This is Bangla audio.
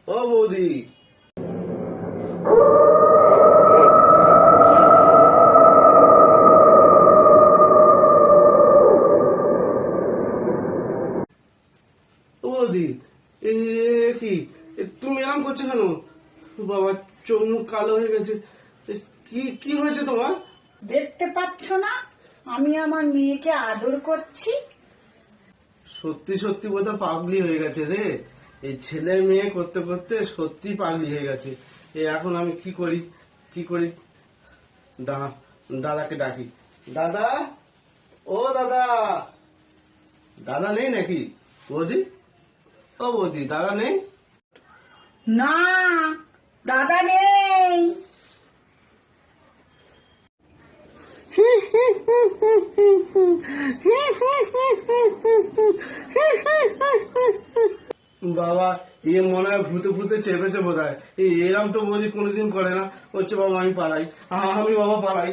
ও বৌদি, ও বৌদি, এ কি তুমি এরকম করছো কেন? বাবা, চোখ মুখ কালো হয়ে গেছে। কি কি হয়েছে তোমার? দেখতে পাচ্ছ না আমি আমার মেয়েকে আদর করছি? সত্যি সত্যি বোধহয় পাগলি হয়ে গেছে রে। এই ছেলে মেয়ে করতে করতে সত্যি পাগলি হয়ে গেছে। এখন আমি কি করি কি করি? দাঁড়া, দাদাকে ডাকি। দাদা, ও দাদা। দাদা নেই নাকি? বৌদি, ও বৌদি, দাদা নেই? না, দাদা নেই। বাবা, মনে হয় ভূতে ভূতে চেপেছে বোধ হয়। এরম তো বৌদি কোনোদিন করে না। হচ্ছে বাবা, আমি পালাই, আমি বাবা পালাই।